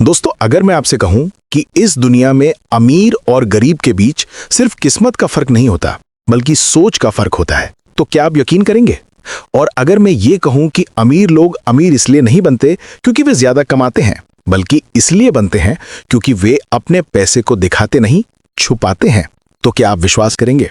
दोस्तों, अगर मैं आपसे कहूं कि इस दुनिया में अमीर और गरीब के बीच सिर्फ किस्मत का फर्क नहीं होता, बल्कि सोच का फर्क होता है, तो क्या आप यकीन करेंगे? और अगर मैं ये कहूं कि अमीर लोग अमीर इसलिए नहीं बनते क्योंकि वे ज्यादा कमाते हैं, बल्कि इसलिए बनते हैं क्योंकि वे अपने पैसे को दिखाते नहीं, छुपाते हैं, तो क्या आप विश्वास करेंगे?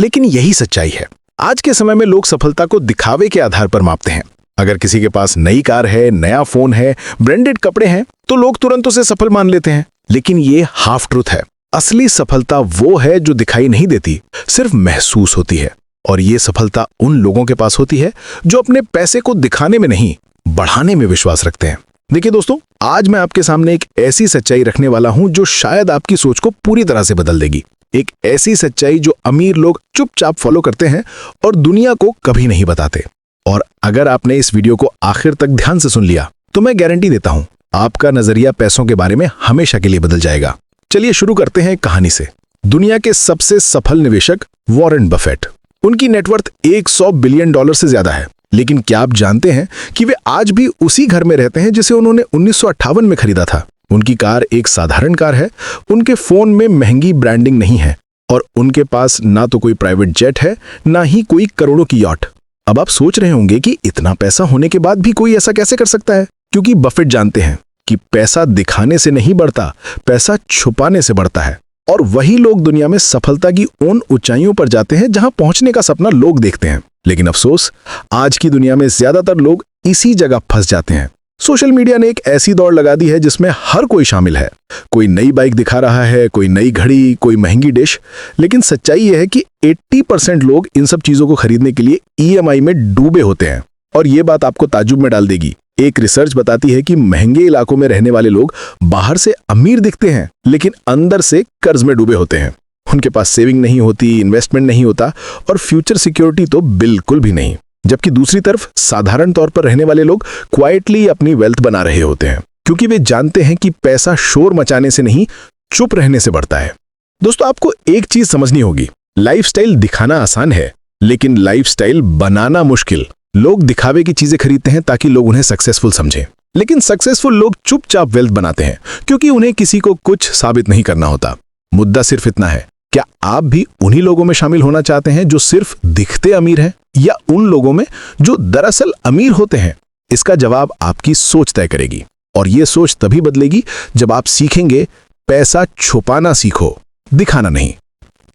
लेकिन यही सच्चाई है। आज के समय में लोग सफलता को दिखावे के आधार पर मापते हैं। अगर किसी के पास नई कार है, नया फोन है, ब्रांडेड कपड़े हैं, तो लोग तुरंत उसे सफल मान लेते हैं। लेकिन ये हाफ ट्रूथ है। असली सफलता वो है जो दिखाई नहीं देती, सिर्फ महसूस होती है। और ये सफलता उन लोगों के पास होती है जो अपने पैसे को दिखाने में नहीं, बढ़ाने में विश्वास रखते हैं। देखिए दोस्तों, आज मैं आपके सामने एक ऐसी सच्चाई रखने वाला हूं जो शायद आपकी सोच को पूरी तरह से बदल देगी। एक ऐसी सच्चाई जो अमीर लोग चुपचाप फॉलो करते हैं और दुनिया को कभी नहीं बताते। और अगर आपने इस वीडियो को आखिर तक ध्यान से सुन लिया, तो मैं गारंटी देता हूं आपका नजरिया पैसों के बारे में हमेशा के लिए बदल जाएगा। चलिए शुरू करते हैं कहानी से। दुनिया के सबसे सफल निवेशक वॉरेन बफेट। उनकी नेटवर्थ $100 बिलियन से ज्यादा है। लेकिन क्या आप जानते हैं कि वे आज भी उसी घर में रहते हैं जिसे उन्होंने 1958 में खरीदा था? उनकी कार एक साधारण कार है, उनके फोन में महंगी ब्रांडिंग नहीं है, और उनके पास ना तो कोई प्राइवेट जेट है, ना ही कोई करोड़ों की यॉट। अब आप सोच रहे होंगे कि इतना पैसा होने के बाद भी कोई ऐसा कैसे कर सकता है? क्योंकि बफेट जानते हैं कि पैसा दिखाने से नहीं बढ़ता, पैसा छुपाने से बढ़ता है। और वही लोग दुनिया में सफलता की उन ऊंचाइयों पर जाते हैं जहां पहुंचने का सपना लोग देखते हैं। लेकिन अफसोस, आज की दुनिया में ज्यादातर लोग इसी जगह फंस जाते हैं। सोशल मीडिया ने एक ऐसी दौड़ लगा दी है जिसमें हर कोई शामिल है। कोई नई बाइक दिखा रहा है, कोई नई घड़ी, कोई महंगी डिश। लेकिन सच्चाई यह है कि 80% लोग इन सब चीजों को खरीदने के लिए EMI में डूबे होते हैं। और ये बात आपको ताज्जुब में डाल देगी। एक रिसर्च बताती है कि महंगे इलाकों में रहने वाले लोग बाहर से अमीर दिखते हैं, लेकिन अंदर से कर्ज में डूबे होते हैं। उनके पास सेविंग नहीं होती, इन्वेस्टमेंट नहीं होता, और फ्यूचर सिक्योरिटी तो बिल्कुल भी नहीं। जबकि दूसरी तरफ साधारण तौर पर रहने वाले लोग क्वाइटली अपनी वेल्थ बना रहे होते हैं, क्योंकि वे जानते हैं कि पैसा शोर मचाने से नहीं, चुप रहने से बढ़ता है। दोस्तों, आपको एक चीज समझनी होगी, लाइफस्टाइल दिखाना आसान है, लेकिन लाइफस्टाइल बनाना मुश्किल। लोग दिखावे की चीजें खरीदते हैं ताकि लोग उन्हें सक्सेसफुल समझें, लेकिन सक्सेसफुल लोग चुपचाप वेल्थ बनाते हैं क्योंकि उन्हें किसी को कुछ साबित नहीं करना होता। मुद्दा सिर्फ इतना है, क्या आप भी उन्हीं लोगों में शामिल होना चाहते हैं जो सिर्फ दिखते अमीर हैं, या उन लोगों में जो दरअसल अमीर होते हैं? इसका जवाब आपकी सोच तय करेगी। और यह सोच तभी बदलेगी जब आप सीखेंगे पैसा छुपाना सीखो, दिखाना नहीं।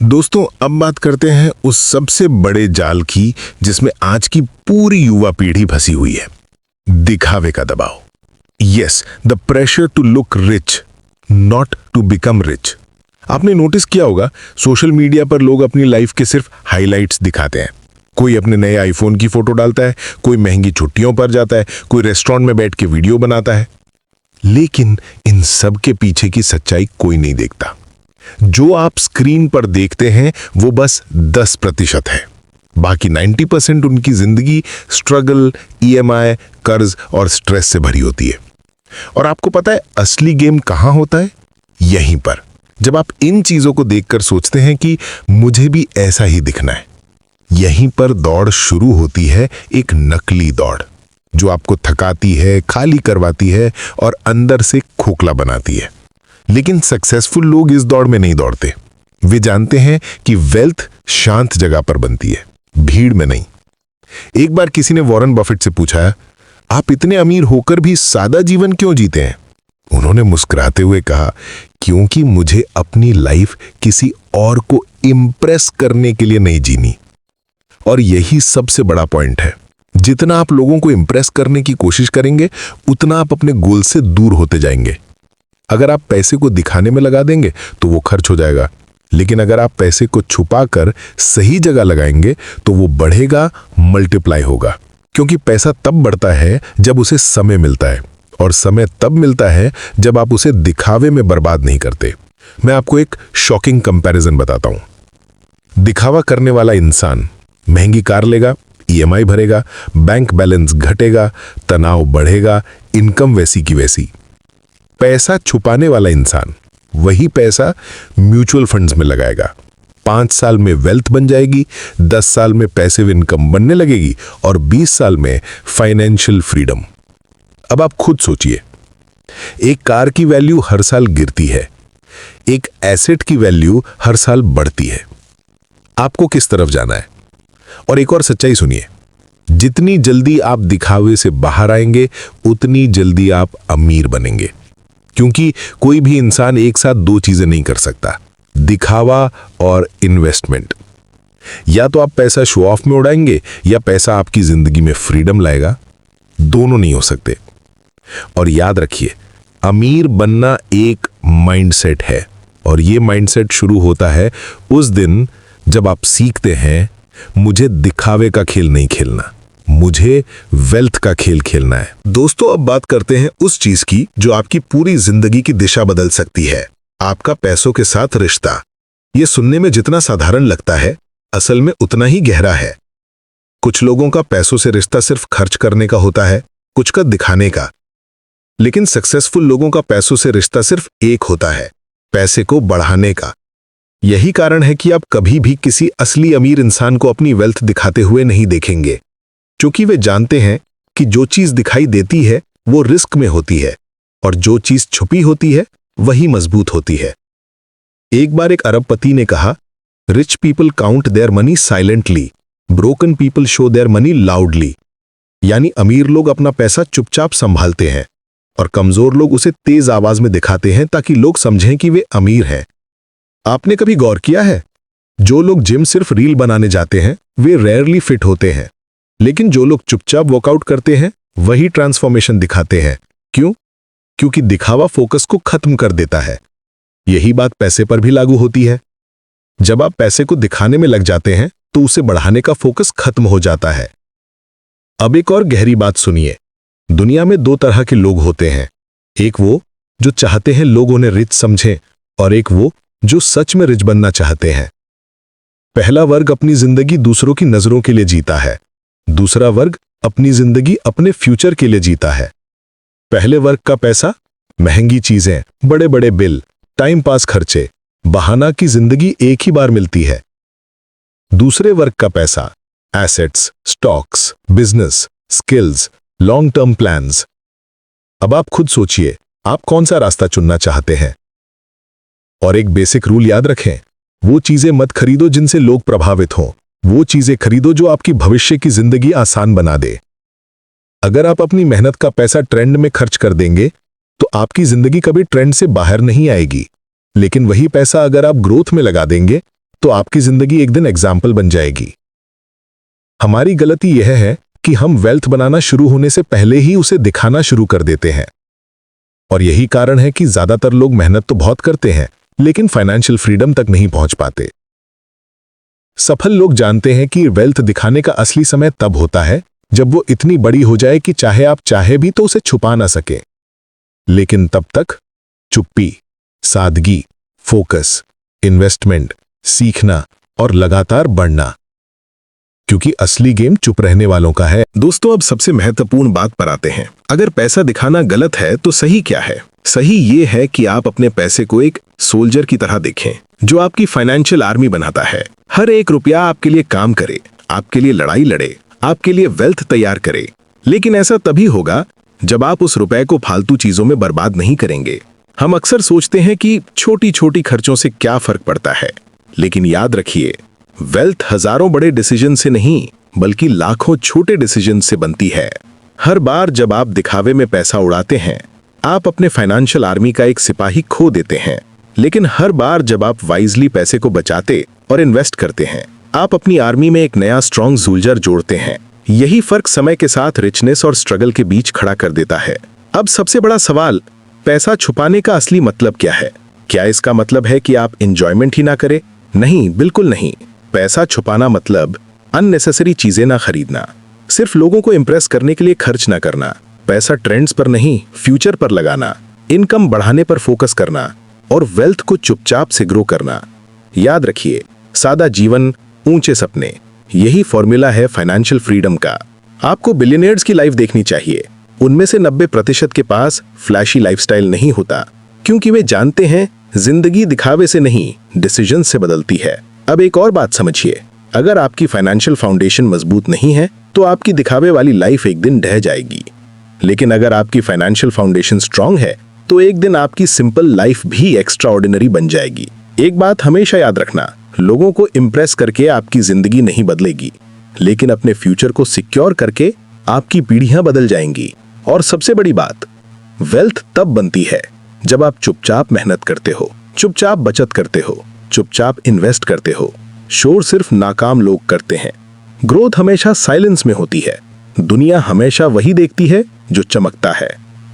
दोस्तों, अब बात करते हैं उस सबसे बड़े जाल की जिसमें आज की पूरी युवा पीढ़ी फंसी हुई है, दिखावे का दबाव। Yes, the pressure to look rich, not to become rich. आपने नोटिस किया होगा, सोशल मीडिया पर लोग अपनी लाइफ के सिर्फ हाइलाइट्स दिखाते हैं। कोई अपने नए आईफोन की फोटो डालता है, कोई महंगी छुट्टियों पर जाता है, कोई रेस्टोरेंट में बैठ के वीडियो बनाता है। लेकिन इन सब के पीछे की सच्चाई कोई नहीं देखता। जो आप स्क्रीन पर देखते हैं वो बस 10% है। बाकी 90% उनकी जिंदगी स्ट्रगल, EMI, कर्ज और स्ट्रेस से भरी होती है। और आपको पता है असली गेम कहां होता है? यहीं पर। जब आप इन चीजों को देखकर सोचते हैं कि मुझे भी ऐसा ही दिखना है, यहीं पर दौड़ शुरू होती है, एक नकली दौड़ जो आपको थकाती है, खाली करवाती है और अंदर से खोखला बनाती है। लेकिन सक्सेसफुल लोग इस दौड़ में नहीं दौड़ते। वे जानते हैं कि वेल्थ शांत जगह पर बनती है, भीड़ में नहीं। एक बार किसी ने वॉरेन बफेट से पूछा, आप इतने अमीर होकर भी सादा जीवन क्यों जीते हैं? उन्होंने मुस्कुराते हुए कहा, क्योंकि मुझे अपनी लाइफ किसी और को इम्प्रेस करने के लिए नहीं जीनी। और यही सबसे बड़ा पॉइंट है। जितना आप लोगों को इम्प्रेस करने की कोशिश करेंगे, उतना आप अपने गोल से दूर होते जाएंगे। अगर आप पैसे को दिखाने में लगा देंगे तो वो खर्च हो जाएगा, लेकिन अगर आप पैसे को छुपाकर सही जगह लगाएंगे तो वो बढ़ेगा, मल्टीप्लाई होगा। क्योंकि पैसा तब बढ़ता है जब उसे समय मिलता है, और समय तब मिलता है जब आप उसे दिखावे में बर्बाद नहीं करते। मैं आपको एक शॉकिंग कंपैरिजन बताता हूं। दिखावा करने वाला इंसान महंगी कार लेगा, EMI भरेगा, बैंक बैलेंस घटेगा, तनाव बढ़ेगा, इनकम वैसी की वैसी। पैसा छुपाने वाला इंसान वही पैसा म्यूचुअल फंड्स में लगाएगा। 5 साल में वेल्थ बन जाएगी, 10 साल में पैसिव इनकम बनने लगेगी, और 20 साल में फाइनेंशियल फ्रीडम। अब आप खुद सोचिए, एक कार की वैल्यू हर साल गिरती है, एक एसेट की वैल्यू हर साल बढ़ती है। आपको किस तरफ जाना है? और एक और सच्चाई सुनिए, जितनी जल्दी आप दिखावे से बाहर आएंगे उतनी जल्दी आप अमीर बनेंगे, क्योंकि कोई भी इंसान एक साथ दो चीजें नहीं कर सकता, दिखावा और इन्वेस्टमेंट। या तो आप पैसा शो ऑफ में उड़ाएंगे या पैसा आपकी जिंदगी में फ्रीडम लाएगा, दोनों नहीं हो सकते। और याद रखिए, अमीर बनना एक माइंडसेट है, और ये माइंडसेट शुरू होता है उस दिन जब आप सीखते हैं मुझे दिखावे का खेल नहीं खेलना, मुझे वेल्थ का खेल खेलना है। दोस्तों, अब बात करते हैं उस चीज की जो आपकी पूरी जिंदगी की दिशा बदल सकती है, आपका पैसों के साथ रिश्ता। ये सुनने में जितना साधारण लगता है, असल में उतना ही गहरा है। कुछ लोगों का पैसों से रिश्ता सिर्फ खर्च करने का होता है, कुछ का दिखाने का। लेकिन सक्सेसफुल लोगों का पैसों से रिश्ता सिर्फ एक होता है, पैसे को बढ़ाने का। यही कारण है कि आप कभी भी किसी असली अमीर इंसान को अपनी वेल्थ दिखाते हुए नहीं देखेंगे, क्योंकि वे जानते हैं कि जो चीज दिखाई देती है वो रिस्क में होती है, और जो चीज छुपी होती है वही मजबूत होती है। एक बार एक अरबपति ने कहा, rich people count their money silently, broken people show their money loudly. यानी अमीर लोग अपना पैसा चुपचाप संभालते हैं और कमजोर लोग उसे तेज आवाज में दिखाते हैं ताकि लोग समझें कि वे अमीर हैं। आपने कभी गौर किया है, जो लोग जिम सिर्फ रील बनाने जाते हैं वे रेयरली फिट होते हैं, लेकिन जो लोग चुपचाप वर्कआउट करते हैं वही ट्रांसफॉर्मेशन दिखाते हैं। क्यों? क्योंकि दिखावा फोकस को खत्म कर देता है। यही बात पैसे पर भी लागू होती है। जब आप पैसे को दिखाने में लग जाते हैं तो उसे बढ़ाने का फोकस खत्म हो जाता है। अब एक और गहरी बात सुनिए, दुनिया में दो तरह के लोग होते हैं, एक वो जो चाहते हैं लोग उन्हें रिच समझें, और एक वो जो सच में रिच बनना चाहते हैं। पहला वर्ग अपनी जिंदगी दूसरों की नजरों के लिए जीता है, दूसरा वर्ग अपनी जिंदगी अपने फ्यूचर के लिए जीता है। पहले वर्ग का पैसा, महंगी चीजें, बड़े बड़े बिल, टाइम पास खर्चे, बहाना की जिंदगी एक ही बार मिलती है। दूसरे वर्ग का पैसा, assets, stocks, business, skills, long term plans. अब आप खुद सोचिए, आप कौन सा रास्ता चुनना चाहते हैं? और एक बेसिक रूल याद रखें, वो चीजें मत खरीदो जिनसे लोग प्रभावित हों, वो चीजें खरीदो जो आपकी भविष्य की जिंदगी आसान बना दे। अगर आप अपनी मेहनत का पैसा ट्रेंड में खर्च कर देंगे तो आपकी जिंदगी कभी ट्रेंड से बाहर नहीं आएगी, लेकिन वही पैसा अगर आप ग्रोथ में लगा देंगे तो आपकी जिंदगी एक दिन एग्जाम्पल बन जाएगी। हमारी गलती यह है कि हम वेल्थ बनाना शुरू होने से पहले ही उसे दिखाना शुरू कर देते हैं, और यही कारण है कि ज्यादातर लोग मेहनत तो बहुत करते हैं लेकिन फाइनेंशियल फ्रीडम तक नहीं पहुंच पाते। सफल लोग जानते हैं कि वेल्थ दिखाने का असली समय तब होता है जब वो इतनी बड़ी हो जाए कि चाहे आप चाहे भी तो उसे छुपा ना सके। लेकिन तब तक चुप्पी, सादगी, फोकस, इन्वेस्टमेंट, सीखना और लगातार बढ़ना, क्योंकि असली गेम चुप रहने वालों का है। दोस्तों, अब सबसे महत्वपूर्ण बात पर आते हैं। अगर पैसा दिखाना गलत है तो सही क्या है? सही ये है कि आप अपने पैसे को एक सोल्जर की तरह देखें जो आपकी फाइनेंशियल आर्मी बनाता है। हर एक रुपया आपके लिए काम करे, आपके लिए लड़ाई लड़े, आपके लिए वेल्थ तैयार करे। लेकिन ऐसा तभी होगा जब आप उस रुपए को फालतू चीजों में बर्बाद नहीं करेंगे। हम अक्सर सोचते हैं कि छोटी छोटी खर्चों से क्या फर्क पड़ता है, लेकिन याद रखिए, वेल्थ हजारों बड़े डिसीजन से नहीं बल्कि लाखों छोटे डिसीजन से बनती है। हर बार जब आप दिखावे में पैसा उड़ाते हैं, आप अपने फाइनेंशियल आर्मी का एक सिपाही खो देते हैं। लेकिन हर बार जब आप वाइजली पैसे को बचाते और इन्वेस्ट करते हैं, आप अपनी आर्मी में एक नया स्ट्रॉन्ग सोल्जर जोड़ते हैं। यही फर्क समय के साथ रिचनेस और स्ट्रगल के बीच खड़ा कर देता है। अब सबसे बड़ा सवाल, पैसा छुपाने का असली मतलब क्या है? क्या इसका मतलब है कि आप एंजॉयमेंट ही ना करें? नहीं, बिल्कुल नहीं। पैसा छुपाना मतलब अननेसेसरी चीजें ना खरीदना, सिर्फ लोगों को इंप्रेस करने के लिए खर्च ना करना, पैसा ट्रेंड्स पर नहीं फ्यूचर पर लगाना, इनकम बढ़ाने पर फोकस करना और वेल्थ को चुपचाप से ग्रो करना। याद रखिए, सादा जीवन, ऊंचे सपने, यही फॉर्मूला है फाइनेंशियल फ्रीडम का। आपको बिलियनियर्स की लाइफ देखनी चाहिए। उनमें से 90% के पास फ्लैशी लाइफस्टाइल नहीं होता, क्योंकि वे जानते हैं जिंदगी दिखावे से नहीं डिसीजन से बदलती है। अब एक और बात समझिए, अगर आपकी फाइनेंशियल फाउंडेशन मजबूत नहीं है तो आपकी दिखावे वाली लाइफ एक दिन ढह जाएगी। लेकिन अगर आपकी फाइनेंशियल फाउंडेशन स्ट्रांग है तो एक दिन आपकी सिंपल लाइफ भी एक्स्ट्रा ऑर्डिनरी बन जाएगी। एक बात हमेशा याद रखना, लोगों को इम्प्रेस करके आपकी जिंदगी नहीं बदलेगी, लेकिन अपने फ्यूचर को सिक्योर करके आपकी पीढ़ियां बदल जाएंगी। और सबसे बड़ी बात, वेल्थ तब बनती है जब आप चुपचाप मेहनत करते हो, चुपचाप बचत करते हो, चुपचाप इन्वेस्ट करते हो। शोर सिर्फ नाकाम लोग करते हैं। ग्रोथ हमेशा साइलेंस में होती है। दुनिया हमेशा वही देखती है जो चमकता है,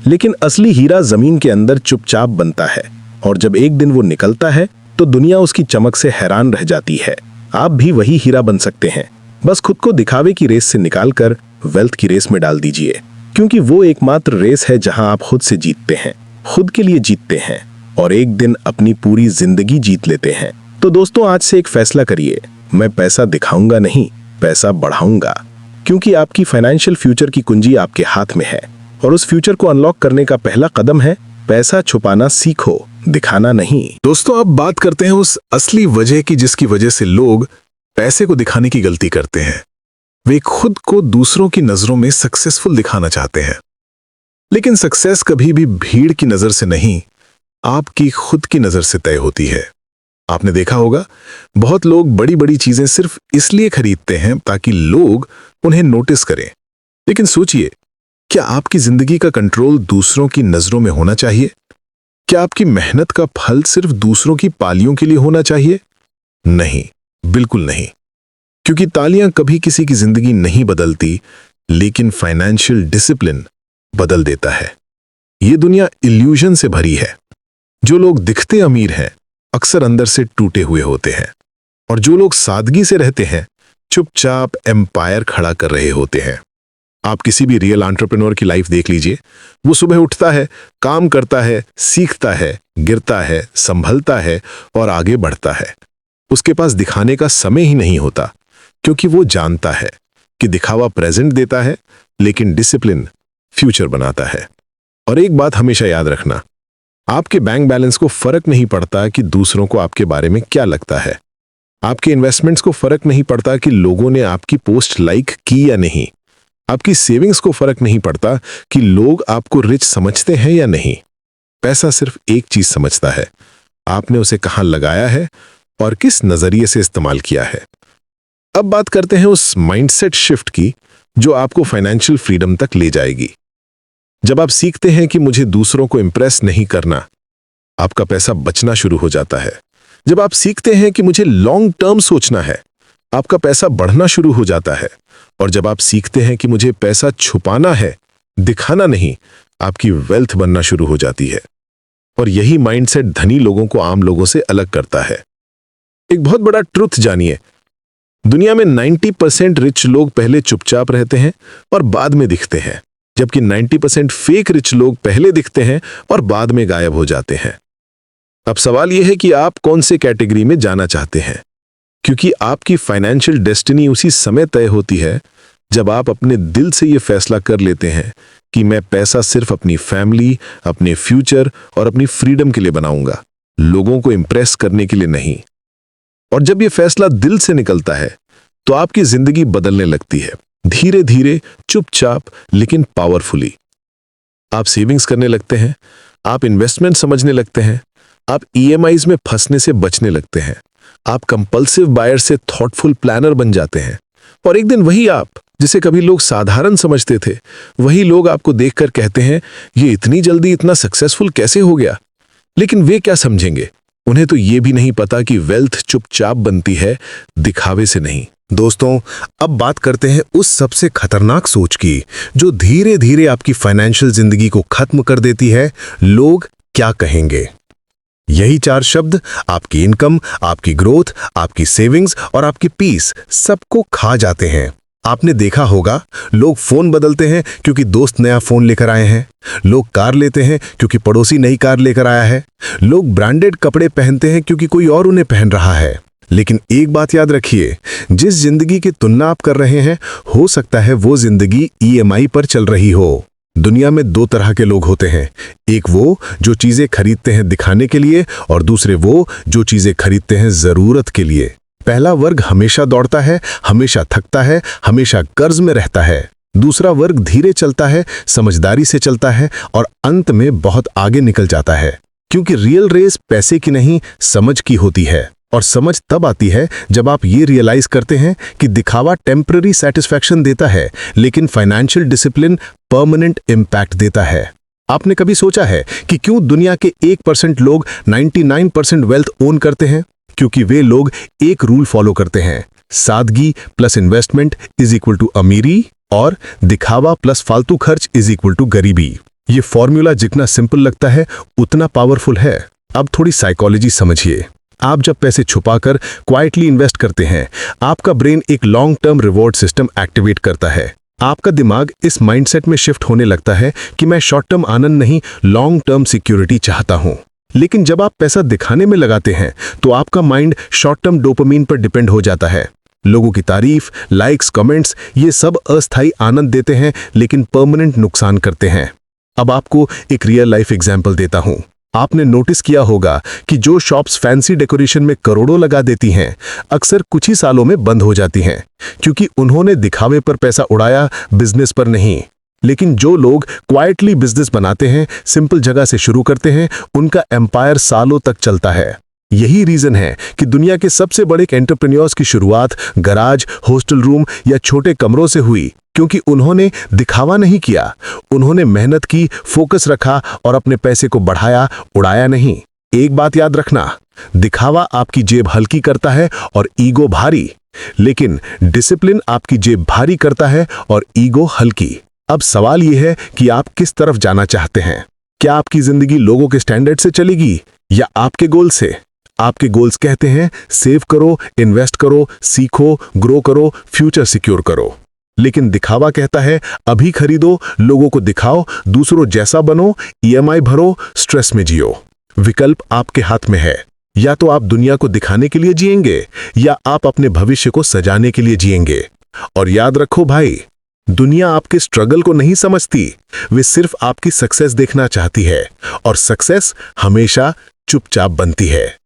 लेकिन असली हीरा जमीन के अंदर चुपचाप बनता है। और जब एक दिन वो निकलता है तो दुनिया उसकी चमक से हैरान रह जाती है। आप भी वही हीरा बन सकते हैं, बस खुद को दिखावे की रेस से निकालकर वेल्थ की रेस में डाल दीजिए, क्योंकि वो एकमात्र रेस है जहां आप खुद से जीतते हैं, खुद के लिए जीतते हैं और एक दिन अपनी पूरी जिंदगी जीत लेते हैं। तो दोस्तों, आज से एक फैसला करिए, मैं पैसा दिखाऊंगा नहीं, पैसा बढ़ाऊंगा, क्योंकि आपकी फाइनेंशियल फ्यूचर की कुंजी आपके हाथ में है। और उस फ्यूचर को अनलॉक करने का पहला कदम है पैसा छुपाना सीखो, दिखाना नहीं। दोस्तों, अब बात करते हैं उस असली वजह की जिसकी वजह से लोग पैसे को दिखाने की गलती करते हैं। वे खुद को दूसरों की नजरों में सक्सेसफुल दिखाना चाहते हैं, लेकिन सक्सेस कभी भी भीड़ की नजर से नहीं, आपकी खुद की नजर से तय होती है। आपने देखा होगा, बहुत लोग बड़ी बड़ी चीजें सिर्फ इसलिए खरीदते हैं ताकि लोग उन्हें नोटिस करें। लेकिन सोचिए, क्या आपकी जिंदगी का कंट्रोल दूसरों की नजरों में होना चाहिए? क्या आपकी मेहनत का फल सिर्फ दूसरों की पालियों के लिए होना चाहिए? नहीं, बिल्कुल नहीं। क्योंकि तालियां कभी किसी की जिंदगी नहीं बदलती, लेकिन फाइनेंशियल डिसिप्लिन बदल देता है। यह दुनिया इल्यूजन से भरी है। जो लोग दिखते अमीर हैं, अक्सर अंदर से टूटे हुए होते हैं, और जो लोग सादगी से रहते हैं, चुपचाप एम्पायर खड़ा कर रहे होते हैं। आप किसी भी रियल एंटरप्रेन्योर की लाइफ देख लीजिए। वो सुबह उठता है, काम करता है, सीखता है, गिरता है, संभलता है और आगे बढ़ता है। उसके पास दिखाने का समय ही नहीं होता, क्योंकि वो जानता है कि दिखावा प्रेजेंट देता है, लेकिन डिसिप्लिन फ्यूचर बनाता है। और एक बात हमेशा याद रखना, आपके बैंक बैलेंस को फर्क नहीं पड़ता कि दूसरों को आपके बारे में क्या लगता है। आपके इन्वेस्टमेंट्स को फर्क नहीं पड़ता कि लोगों ने आपकी पोस्ट लाइक की या नहीं। आपकी सेविंग्स को फर्क नहीं पड़ता कि लोग आपको रिच समझते हैं या नहीं। पैसा सिर्फ एक चीज समझता है, आपने उसे कहां लगाया है और किस नजरिए से इस्तेमाल किया है। अब बात करते हैं उस माइंडसेट शिफ्ट की जो आपको फाइनेंशियल फ्रीडम तक ले जाएगी। जब आप सीखते हैं कि मुझे दूसरों को इंप्रेस नहीं करना, आपका पैसा बचना शुरू हो जाता है। जब आप सीखते हैं कि मुझे लॉन्ग टर्म सोचना है, आपका पैसा बढ़ना शुरू हो जाता है। और जब आप सीखते हैं कि मुझे पैसा छुपाना है, दिखाना नहीं, आपकी वेल्थ बनना शुरू हो जाती है। और यही माइंडसेट धनी लोगों को आम लोगों से अलग करता है। एक बहुत बड़ा ट्रुथ जानिए, दुनिया में 90% रिच लोग पहले चुपचाप रहते हैं और बाद में दिखते हैं, जबकि 90% फेक रिच लोग पहले दिखते हैं और बाद में गायब हो जाते हैं। अब सवाल यह है कि आप कौन से कैटेगरी में जाना चाहते हैं, क्योंकि आपकी फाइनेंशियल डेस्टिनी उसी समय तय होती है जब आप अपने दिल से यह फैसला कर लेते हैं कि मैं पैसा सिर्फ अपनी फैमिली, अपने फ्यूचर और अपनी फ्रीडम के लिए बनाऊंगा, लोगों को इंप्रेस करने के लिए नहीं। और जब यह फैसला दिल से निकलता है तो आपकी जिंदगी बदलने लगती है, धीरे धीरे, चुपचाप, लेकिन पावरफुली। आप सेविंग्स करने लगते हैं, आप इन्वेस्टमेंट समझने लगते हैं, आप ईएमआईज में फंसने से बचने लगते हैं, आप कंपल्सिव बायर से थॉटफुल प्लानर बन जाते हैं। और एक दिन वही आप, जिसे कभी लोग साधारण समझते थे, वही लोग आपको देखकर कहते हैं, ये इतनी जल्दी इतना सक्सेसफुल कैसे हो गया। लेकिन वे क्या समझेंगे, उन्हें तो ये भी नहीं पता कि वेल्थ चुपचाप बनती है, दिखावे से नहीं। दोस्तों, अब बात करते हैं उस सबसे खतरनाक सोच की जो धीरे धीरे आपकी फाइनेंशियल जिंदगी को खत्म कर देती है। लोग क्या कहेंगे? यही 4 शब्द आपकी इनकम, आपकी ग्रोथ, आपकी सेविंग्स और आपकी पीस सबको खा जाते हैं। आपने देखा होगा, लोग फोन बदलते हैं क्योंकि दोस्त नया फोन लेकर आए हैं। लोग कार लेते हैं क्योंकि पड़ोसी नई कार लेकर आया है। लोग ब्रांडेड कपड़े पहनते हैं क्योंकि कोई और उन्हें पहन रहा है। लेकिन एक बात याद रखिए, जिस जिंदगी की तुलना आप कर रहे हैं, हो सकता है वो जिंदगी ईएमआई पर चल रही हो। दुनिया में 2 तरह के लोग होते हैं, एक वो जो चीजें खरीदते हैं दिखाने के लिए, और दूसरे वो जो चीजें खरीदते हैं जरूरत के लिए। पहला वर्ग हमेशा दौड़ता है, हमेशा थकता है, हमेशा कर्ज में रहता है। दूसरा वर्ग धीरे चलता है, समझदारी से चलता है और अंत में बहुत आगे निकल जाता है, क्योंकि रियल रेस पैसे की नहीं, समझ की होती है। और समझ तब आती है जब आप ये रियलाइज करते हैं कि दिखावा टेम्पररी सेटिस्फैक्शन देता है, लेकिन फाइनेंशियल डिसिप्लिन परमानेंट इम्पैक्ट देता है। आपने कभी सोचा है कि क्यों दुनिया के 1% लोग 99% वेल्थ ओन करते हैं? क्योंकि वे लोग एक रूल फॉलो करते हैं, सादगी plus investment is equal to अमीरी, और दिखावा प्लस फालतू खर्च इज इक्वल टू गरीबी। ये फॉर्मूला जितना सिंपल लगता है उतना पावरफुल है। अब थोड़ी साइकोलॉजी समझिए। आप जब पैसे छुपाकर क्वाइटली इन्वेस्ट करते हैं, आपका ब्रेन एक long term reward system activate करता है। आपका दिमाग इस माइंडसेट में शिफ्ट होने लगता है कि मैं शॉर्ट टर्म आनंद नहीं, लॉन्ग टर्म सिक्योरिटी चाहता हूं। लेकिन जब आप पैसा दिखाने में लगाते हैं तो आपका माइंड शॉर्ट टर्म डोपामीन पर डिपेंड हो जाता है। लोगों की तारीफ, लाइक्स, कमेंट्स, ये सब अस्थायी आनंद देते हैं लेकिन परमानेंट नुकसान करते हैं। अब आपको एक रियल लाइफ एग्जाम्पल देता हूं। आपने नोटिस किया होगा कि जो शॉप्स फैंसी डेकोरेशन में करोड़ों लगा देती हैं, अक्सर कुछ ही सालों में बंद हो जाती हैं, क्योंकि उन्होंने दिखावे पर पैसा उड़ाया, बिजनेस पर नहीं। लेकिन जो लोग क्वाइटली बिजनेस बनाते हैं, सिंपल जगह से शुरू करते हैं, उनका एम्पायर सालों तक चलता है। यही रीजन है कि दुनिया के सबसे बड़े एंटरप्रेन्योर्स की शुरुआत गराज, हॉस्टल रूम या छोटे कमरों से हुई, क्योंकि उन्होंने दिखावा नहीं किया, उन्होंने मेहनत की, फोकस रखा और अपने पैसे को बढ़ाया, उड़ाया नहीं। एक बात याद रखना, दिखावा आपकी जेब हल्की करता है और ईगो भारी, लेकिन डिसिप्लिन आपकी जेब भारी करता है और ईगो हल्की। अब सवाल यह है कि आप किस तरफ जाना चाहते हैं। क्या आपकी जिंदगी लोगों के स्टैंडर्ड से चलेगी या आपके गोल से? आपके गोल्स कहते हैं सेव करो, इन्वेस्ट करो, सीखो, ग्रो करो, फ्यूचर सिक्योर करो। लेकिन दिखावा कहता है अभी खरीदो, लोगों को दिखाओ, दूसरों जैसा बनो, ईएमआई भरो, स्ट्रेस में जियो। विकल्प आपके हाथ में है। या तो आप दुनिया को दिखाने के लिए जिएंगे या आप अपने भविष्य को सजाने के लिए जिएंगे। और याद रखो भाई, दुनिया आपके स्ट्रगल को नहीं समझती, वे सिर्फ आपकी सक्सेस देखना चाहती है, और सक्सेस हमेशा चुपचाप बनती है।